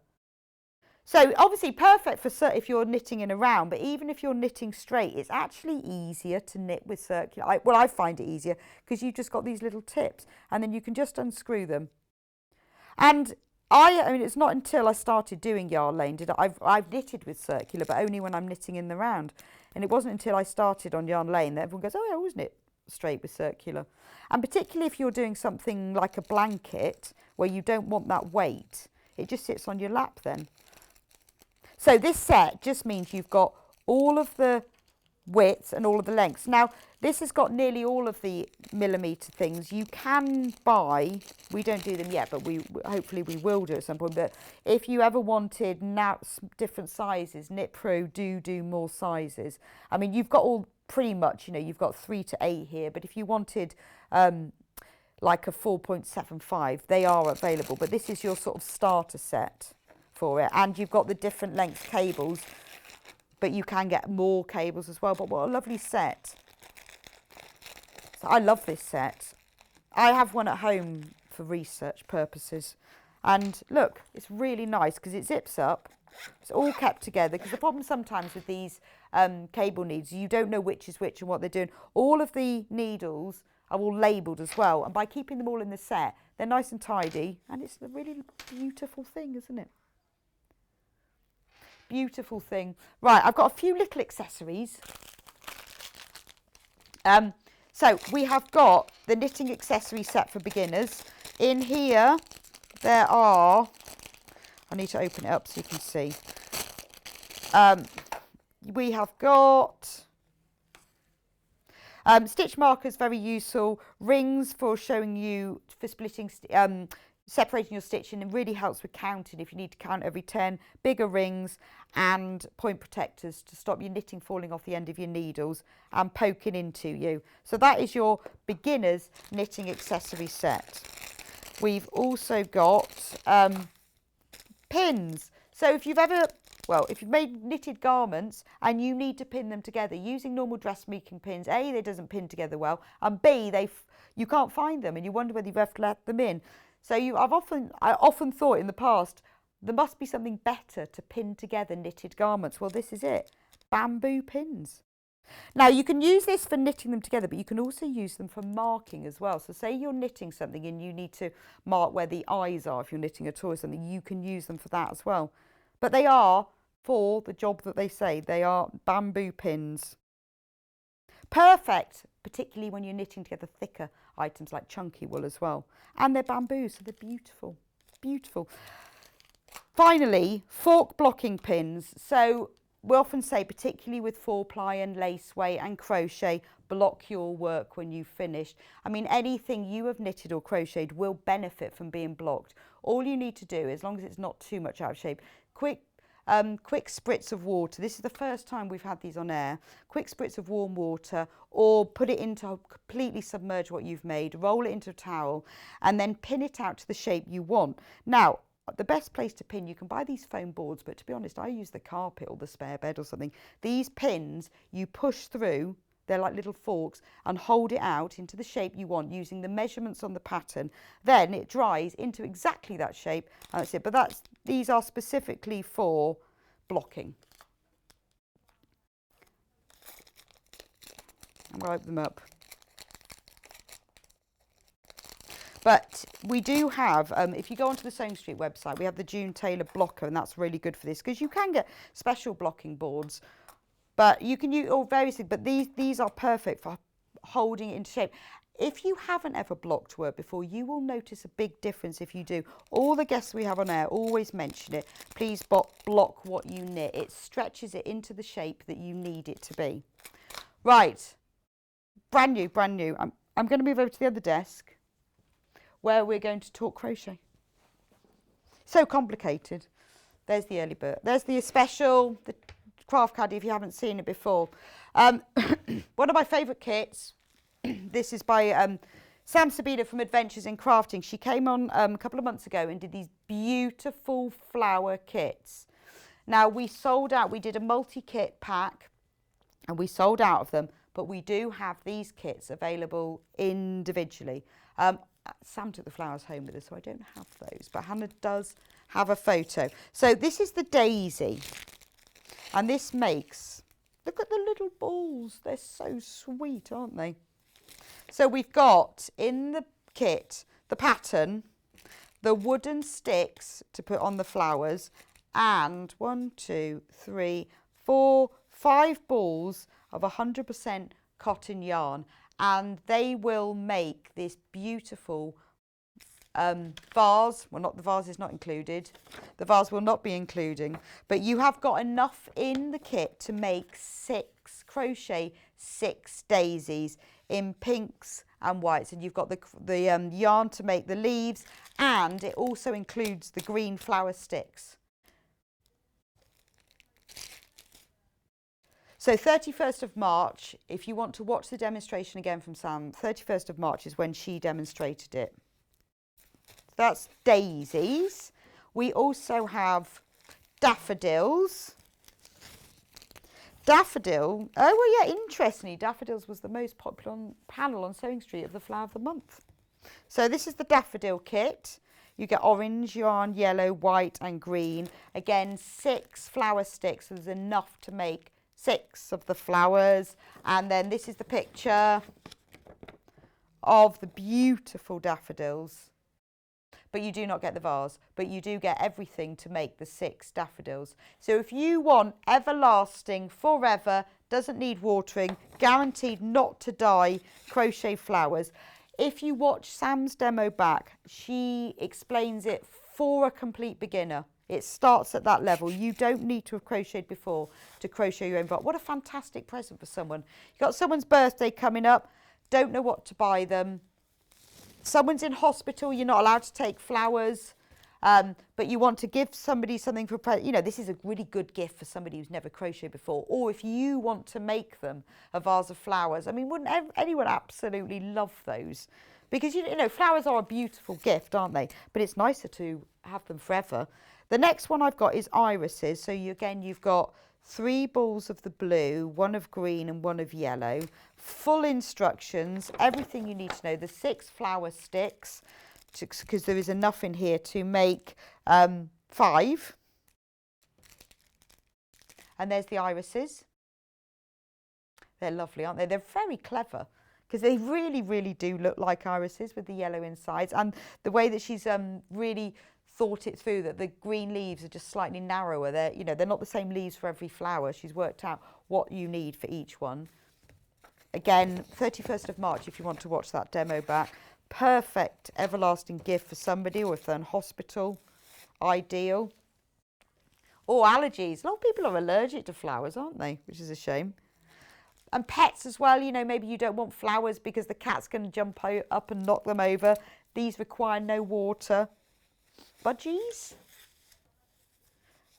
So obviously perfect for if you're knitting in a round, but even if you're knitting straight, it's actually easier to knit with circular. I find it easier because you've just got these little tips, and then you can just unscrew them. And I mean, it's not until I started doing Yarn Lane I've knitted with circular, but only when I'm knitting in the round. And it wasn't until I started on Yarn Lane that everyone goes, oh, I always knit straight with circular. And particularly if you're doing something like a blanket where you don't want that weight, it just sits on your lap then. So this set just means you've got all of the widths and all of the lengths. Now, this has got nearly all of the millimetre things. You can buy, we don't do them yet, but hopefully we will do at some point. But if you ever wanted now different sizes, Knit Pro do more sizes. I mean, you've got all pretty much, you know, you've got 3 to 8 here. But if you wanted like a 4.75, they are available. But this is your sort of starter set for it. And you've got the different length cables, but you can get more cables as well. But what a lovely set. So I love this set. I have one at home for research purposes. And look, it's really nice because it zips up. It's all kept together, because the problem sometimes with these cable needles, you don't know which is which and what they're doing. All of the needles are all labelled as well. And by keeping them all in the set, they're nice and tidy. And it's a really beautiful thing, isn't it? Beautiful thing. Right, I've got a few little accessories. So we have got the knitting accessory set for beginners. In here, there are, I need to open it up so you can see. We have got stitch markers, very useful. Rings for showing you, for splitting, separating your stitching, and really helps with counting if you need to count every 10. Bigger rings and point protectors to stop your knitting falling off the end of your needles and poking into you. So that is your beginner's knitting accessory set. We've also got pins. So if you've ever, well, if you've made knitted garments and you need to pin them together using normal dressmaking pins, A, they doesn't pin together well, and B, you can't find them and you wonder whether you've ever let them in. So I often thought in the past, there must be something better to pin together knitted garments. Well, this is it. Bamboo pins. Now, you can use this for knitting them together, but you can also use them for marking as well. So say you're knitting something and you need to mark where the eyes are if you're knitting a toy or something, you can use them for that as well. But they are for the job that they say. They are bamboo pins. Perfect, particularly when you're knitting together thicker items like chunky wool as well. And they're bamboo, so they're beautiful, beautiful. Finally, fork blocking pins. So we often say, particularly with 4-ply and laceway and crochet, block your work when you've finished. I mean, anything you have knitted or crocheted will benefit from being blocked. All you need to do, as long as it's not too much out of shape, quick spritz of water. This is the first time we've had these on air. Quick spritz of warm water, or put it into, completely submerge what you've made, roll it into a towel, and then pin it out to the shape you want. Now, the best place to pin, you can buy these foam boards, but to be honest, I use the carpet or the spare bed or something. These pins, you push through, they're like little forks, and hold it out into the shape you want using the measurements on the pattern. Then it dries into exactly that shape, and that's it. But these are specifically for blocking. I'm going to open them up. But we do have, if you go onto the Sewing Street website, we have the June Taylor blocker, and that's really good for this because you can get special blocking boards, but you can use all various things. But these are perfect for holding it into shape. If you haven't ever blocked work before, you will notice a big difference if you do. All the guests we have on air always mention it. Please block what you knit. It stretches it into the shape that you need it to be. Right, brand new, brand new. I'm going to move over to the other desk, where we're going to talk crochet. So complicated. There's the early bird. There's the special, the craft caddy if you haven't seen it before. One of my favourite kits. This is by Sam Sabina from Adventures in Crafting. She came on a couple of months ago and did these beautiful flower kits. Now we sold out, we did a multi-kit pack and we sold out of them, but we do have these kits available individually. Sam took the flowers home with us, so I don't have those, but Hannah does have a photo. So this is the daisy, and this makes, look at the little balls, they're so sweet, aren't they? So we've got in the kit the pattern, the wooden sticks to put on the flowers, and 1, 2, 3, 4, 5 balls of 100% cotton yarn. And they will make this beautiful vase. Well, the vase is not included. The vase will not be including. But you have got enough in the kit to make 6 daisies in pinks and whites. And you've got the yarn to make the leaves. And it also includes the green flower sticks. So 31st of March, if you want to watch the demonstration again from Sam, 31st of March is when she demonstrated it. That's daisies. We also have daffodils. Daffodil, oh well, yeah, interestingly, daffodils was the most popular panel on Sewing Street of the Flower of the Month. So this is the Daffodil Kit. You get orange yarn, yellow, white and green. Again, 6 flower sticks, so there's enough to make 6 of the flowers. And then this is the picture of the beautiful daffodils. But you do not get the vase, but you do get everything to make the 6 daffodils. So if you want everlasting, forever, doesn't need watering, guaranteed not to die crochet flowers, if you watch Sam's demo back, she explains it for a complete beginner. It starts at that level. You don't need to have crocheted before to crochet your own vase. What a fantastic present for someone. You've got someone's birthday coming up, don't know what to buy them. Someone's in hospital, you're not allowed to take flowers, but you want to give somebody something for, you know, this is a really good gift for somebody who's never crocheted before. Or if you want to make them a vase of flowers. I mean, wouldn't anyone absolutely love those? Because, you know, flowers are a beautiful gift, aren't they? But it's nicer to have them forever. The next one I've got is irises. So you've got 3 balls of the blue, 1 of green and 1 of yellow. Full instructions, everything you need to know. The 6 flower sticks because there is enough in here to make 5. And there's the irises. They're lovely, aren't they? They're very clever because they really, really do look like irises with the yellow insides. And the way that she's really thought it through, that the green leaves are just slightly narrower. They're, you know, they're not the same leaves for every flower. She's worked out what you need for each one. Again, 31st of March, if you want to watch that demo back. Perfect everlasting gift for somebody, or if they're in hospital, ideal. Or allergies. A lot of people are allergic to flowers, aren't they? Which is a shame. And pets as well, you know, maybe you don't want flowers because the cat's going to jump up and knock them over. These require no water. Budgies?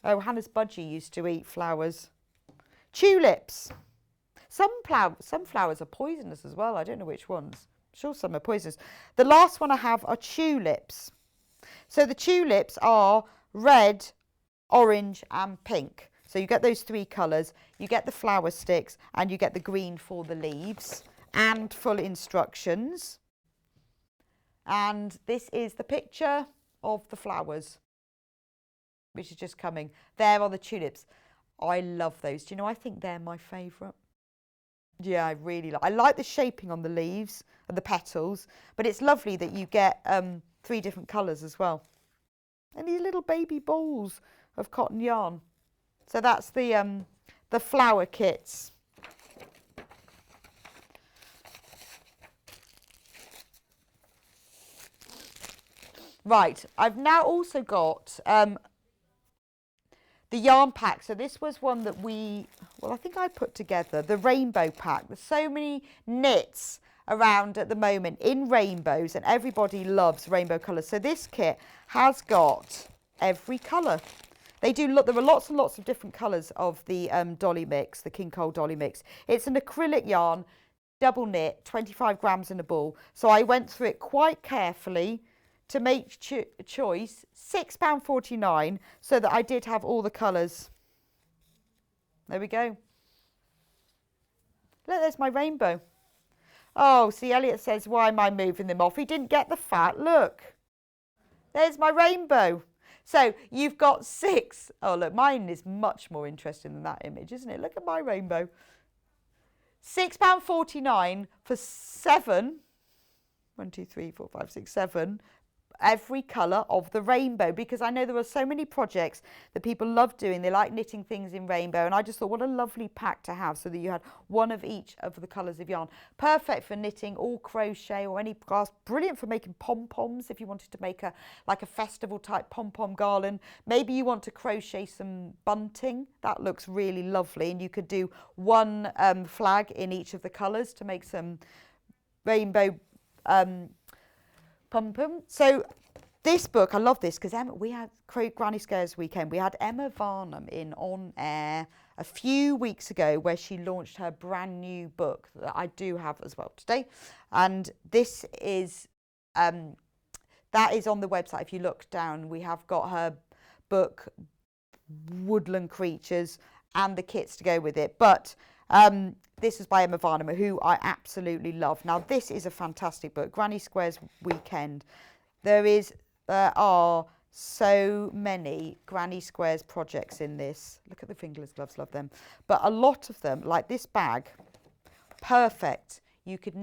Oh, Hannah's budgie used to eat flowers. Tulips. Some flowers are poisonous as well. I don't know which ones. I'm sure some are poisonous. The last one I have are tulips. So the tulips are red, orange and pink. So you get those 3 colours, you get the flower sticks and you get the green for the leaves and full instructions. And this is the picture of the flowers, which is just coming. There are the tulips. I love those. Do you know, I think they're my favourite. Yeah, I really like. I like the shaping on the leaves and the petals, but it's lovely that you get 3 different colours as well. And these little baby balls of cotton yarn. So that's the flower kits. Right, I've now also got the yarn pack. So this was one that I think I put together, the rainbow pack. There's so many knits around at the moment in rainbows and everybody loves rainbow colours. So this kit has got every colour. They do look, there are lots and lots of different colours of the Dolly mix, the King Cole Dolly mix. It's an acrylic yarn, double knit, 25 grams in a ball. So I went through it quite carefully to make a choice, £6.49, so that I did have all the colours. There we go. Look, there's my rainbow. Oh, see, Elliot says, why am I moving them off? He didn't get the fat, look. There's my rainbow. So you've got 6. Oh, look, mine is much more interesting than that image, isn't it? Look at my rainbow. £6.49 for 7. 1, 2, 3, 4, 5, 6, 7. Every colour of the rainbow, because I know there are so many projects that people love doing. They like knitting things in rainbow, and I just thought what a lovely pack to have, so that you had one of each of the colours of yarn. Perfect for knitting all crochet or any grass. Brilliant for making pom-poms if you wanted to make like a festival type pom-pom garland. Maybe you want to crochet some bunting. That looks really lovely, and you could do one flag in each of the colours to make some rainbow pom-pom. So this book, I love this because we had Granny Scares weekend. We had Emma Varnum in on air a few weeks ago, where she launched her brand new book that I do have as well today. And this is that is on the website. If you look down, we have got her book, Woodland Creatures, and the kits to go with it. But this is by Emma Varnum, who I absolutely love. Now, this is a fantastic book, Granny Squares Weekend. There are so many Granny Squares projects in this. Look at the fingerless gloves, love them. But a lot of them, like this bag, perfect. You could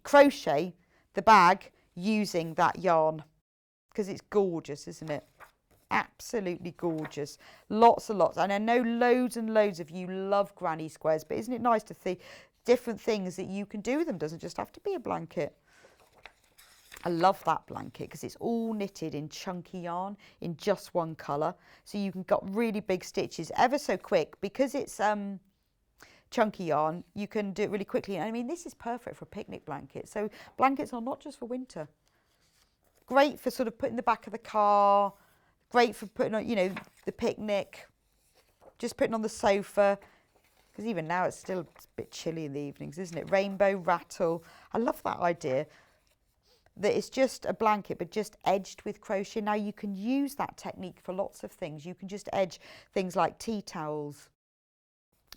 crochet the bag using that yarn, because it's gorgeous, isn't it? Absolutely gorgeous. Lots and lots. And I know loads and loads of you love Granny Squares, but isn't it nice to see different things that you can do with them? Doesn't just have to be a blanket. I love that blanket because it's all knitted in chunky yarn in just one colour. So you can got really big stitches ever so quick. Because it's chunky yarn, you can do it really quickly. I mean, this is perfect for a picnic blanket. So blankets are not just for winter. Great for sort of putting the back of the car. Great for putting on, you know, the picnic, just putting on the sofa, because even now it's still a bit chilly in the evenings, isn't it? Rainbow rattle. I love that idea, that it's just a blanket, but just edged with crochet. Now you can use that technique for lots of things. You can just edge things like tea towels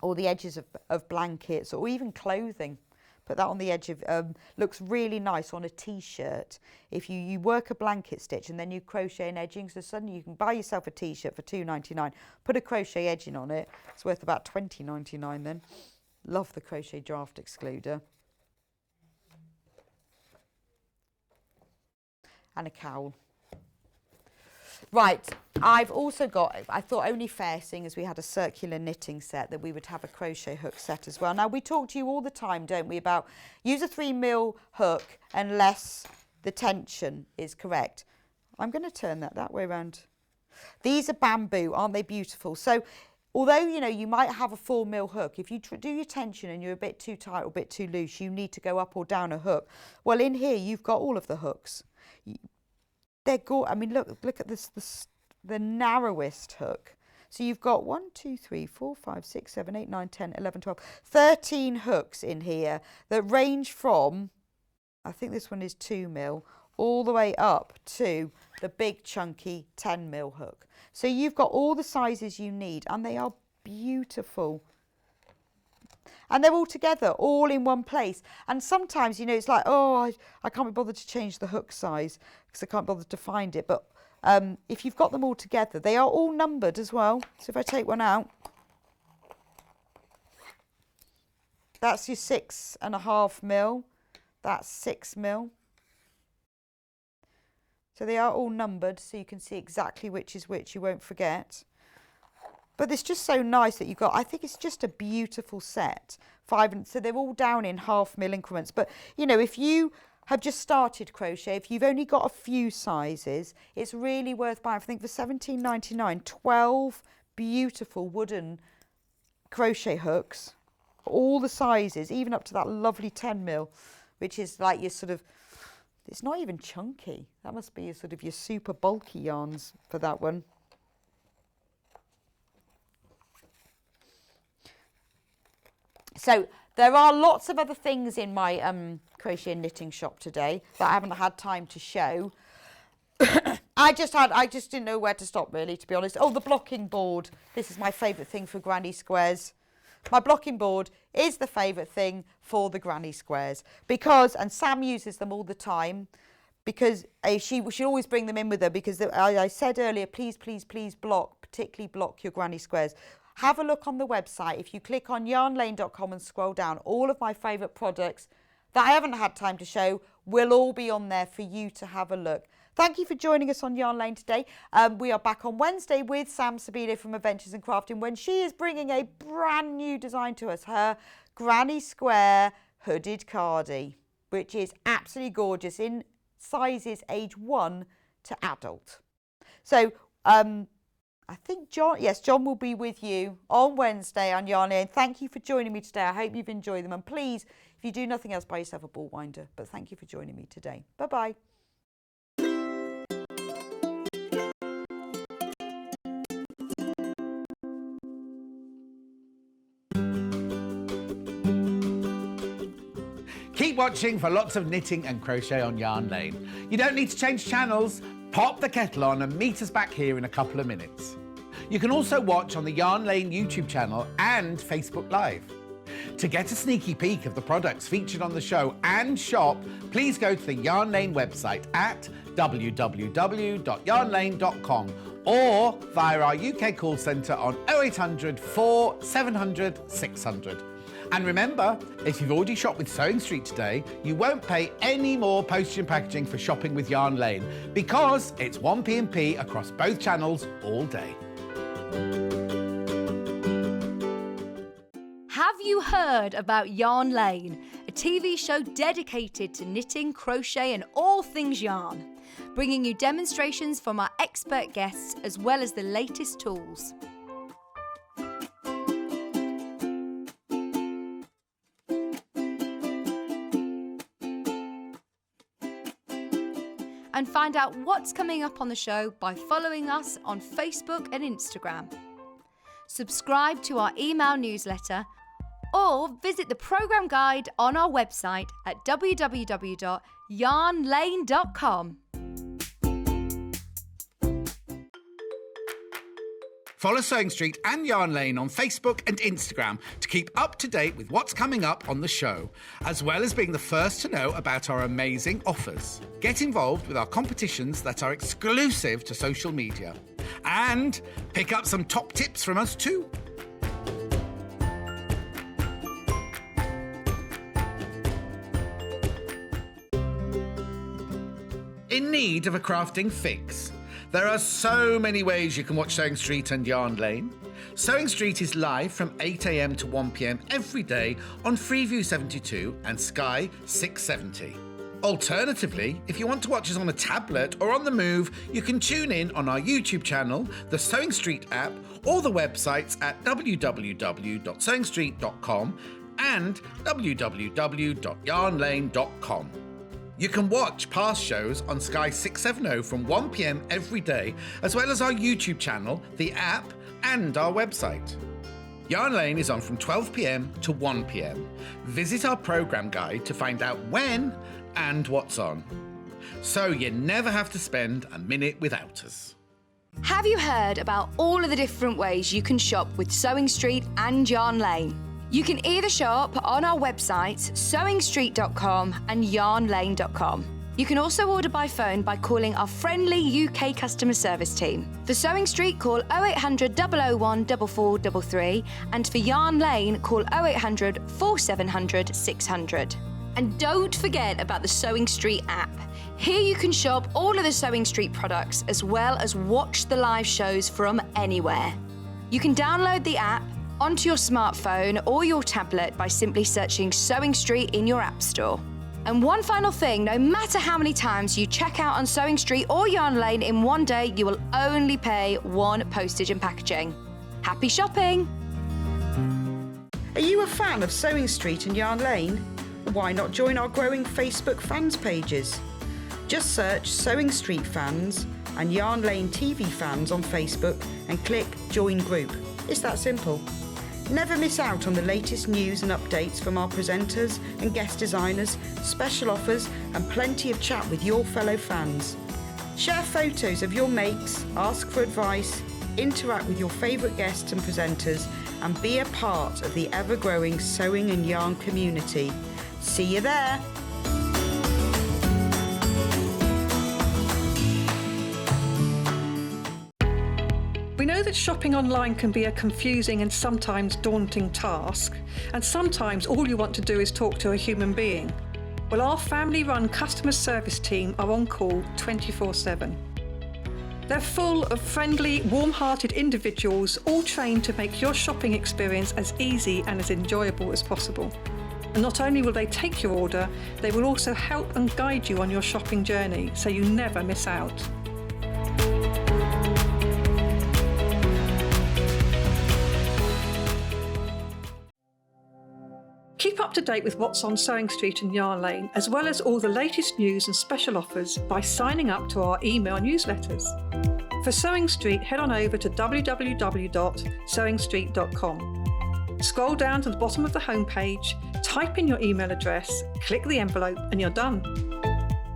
or the edges of blankets or even clothing. Put that on the edge of, looks really nice on a t-shirt. If you work a blanket stitch and then you crochet an edging, so suddenly you can buy yourself a t-shirt for $2.99, put a crochet edging on it. It's worth about $20.99 then. Love the crochet draft excluder. And a cowl. Right, I've also got, I thought only fair, seeing as we had a circular knitting set, that we would have a crochet hook set as well. Now, we talk to you all the time, don't we, about use a 3mm hook unless the tension is correct. I'm going to turn that way around. These are bamboo, aren't they beautiful? So, although, you know, you might have a 4mm hook, if you do your tension and you're a bit too tight or a bit too loose, you need to go up or down a hook. Well, in here, you've got all of the hooks. They're gorgeous. I mean, look at this, the narrowest hook. So you've got 1, 2, 3, 4, 5, 6, 7, 8, 9, 10, 11, 12, 13 hooks in here that range from, I think this one is 2mm, all the way up to the big chunky 10mm hook. So you've got all the sizes you need, and they are beautiful. And they're all together, all in one place. And sometimes, you know, it's like, oh, I can't be bothered to change the hook size because I can't bother to find it. But if you've got them all together, they are all numbered as well. So if I take one out, that's your 6.5mm. That's 6mm. So they are all numbered, so you can see exactly which is which. You won't forget. But it's just so nice that you've got, I think it's just a beautiful set. So they're all down in 1/2mm increments. But, you know, if you have just started crochet, if you've only got a few sizes, it's really worth buying. I think for $17.99, 12 beautiful wooden crochet hooks, all the sizes, even up to that lovely 10mm, which is like your sort of, it's not even chunky. That must be your sort of your super bulky yarns for that one. So there are lots of other things in my crochet and knitting shop today that I haven't had time to show. I just didn't know where to stop, really, to be honest. Oh, the blocking board. This is my favourite thing for granny squares. My blocking board is the favourite thing for the granny squares because, and Sam uses them all the time, because she always bring them in with her because I said earlier, please, please, please block, particularly block your granny squares. Have a look on the website. If you click on yarnlane.com and scroll down, all of my favourite products that I haven't had time to show will all be on there for you to have a look. Thank you for joining us on Yarn Lane today. We are back on Wednesday with Sam Sabino from Adventures in Crafting when she is bringing a brand new design to us, her Granny Square hooded cardie, which is absolutely gorgeous in sizes age 1 to adult. So, I think John will be with you on Wednesday on Yarn Lane. Thank you for joining me today. I hope you've enjoyed them. And please, if you do nothing else, buy yourself a ball winder. But thank you for joining me today. Bye-bye. Keep watching for lots of knitting and crochet on Yarn Lane. You don't need to change channels. Pop the kettle on and meet us back here in a couple of minutes. You can also watch on the Yarn Lane YouTube channel and Facebook Live. To get a sneaky peek of the products featured on the show and shop, please go to the Yarn Lane website at www.yarnlane.com or via our UK call centre on 0800 4 700 600. And remember, if you've already shopped with Sewing Street today, you won't pay any more postage and packaging for shopping with Yarn Lane because it's 1p&p across both channels all day. Have you heard about Yarn Lane, a TV show dedicated to knitting, crochet and all things yarn, bringing you demonstrations from our expert guests as well as the latest tools. And find out what's coming up on the show by following us on Facebook and Instagram. Subscribe to our email newsletter or visit the programme guide on our website at www.yarnlane.com. Follow Sewing Street and Yarn Lane on Facebook and Instagram to keep up to date with what's coming up on the show, as well as being the first to know about our amazing offers. Get involved with our competitions that are exclusive to social media. And pick up some top tips from us too. In need of a crafting fix? There are so many ways you can watch Sewing Street and Yarn Lane. Sewing Street is live from 8 a.m. to 1 p.m. every day on Freeview 72 and Sky 670. Alternatively, if you want to watch us on a tablet or on the move, you can tune in on our YouTube channel, the Sewing Street app, or the websites at www.sewingstreet.com and www.yarnlane.com. You can watch past shows on Sky 670 from 1 p.m. every day, as well as our YouTube channel, the app, and our website. Yarn Lane is on from 12 p.m. to 1 p.m. Visit our programme guide to find out when and what's on. So you never have to spend a minute without us. Have you heard about all of the different ways you can shop with Sewing Street and Yarn Lane? You can either shop on our websites, sewingstreet.com and yarnlane.com. You can also order by phone by calling our friendly UK customer service team. For Sewing Street, call 0800 001 4433, and for Yarn Lane, call 0800 4700 600. And don't forget about the Sewing Street app. Here you can shop all of the Sewing Street products as well as watch the live shows from anywhere. You can download the app onto your smartphone or your tablet by simply searching Sewing Street in your app store. And one final thing, no matter how many times you check out on Sewing Street or Yarn Lane in one day, you will only pay one postage and packaging. Happy shopping! Are you a fan of Sewing Street and Yarn Lane? Why not join our growing Facebook fans pages? Just search Sewing Street Fans and Yarn Lane TV Fans on Facebook and click Join Group. It's that simple. Never miss out on the latest news and updates from our presenters and guest designers, special offers and plenty of chat with your fellow fans. Share photos of your makes, ask for advice, interact with your favourite guests and presenters and be a part of the ever-growing sewing and yarn community. See you there! We know that shopping online can be a confusing and sometimes daunting task, and sometimes all you want to do is talk to a human being. Well, our family-run customer service team are on call 24/7. They're full of friendly, warm-hearted individuals, all trained to make your shopping experience as easy and as enjoyable as possible. And not only will they take your order, they will also help and guide you on your shopping journey, so you never miss out. Keep up to date with what's on Sewing Street and Yarn Lane, as well as all the latest news and special offers by signing up to our email newsletters. For Sewing Street, head on over to www.sewingstreet.com. Scroll down to the bottom of the homepage, type in your email address, click the envelope, and you're done.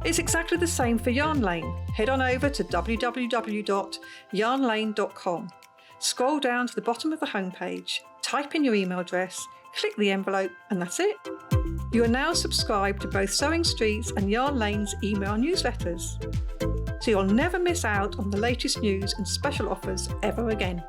It's exactly the same for Yarn Lane. Head on over to www.yarnlane.com. Scroll down to the bottom of the homepage, type in your email address, click the envelope, and that's it. You are now subscribed to both Sewing Street's and Yarn Lane's email newsletters, so you'll never miss out on the latest news and special offers ever again.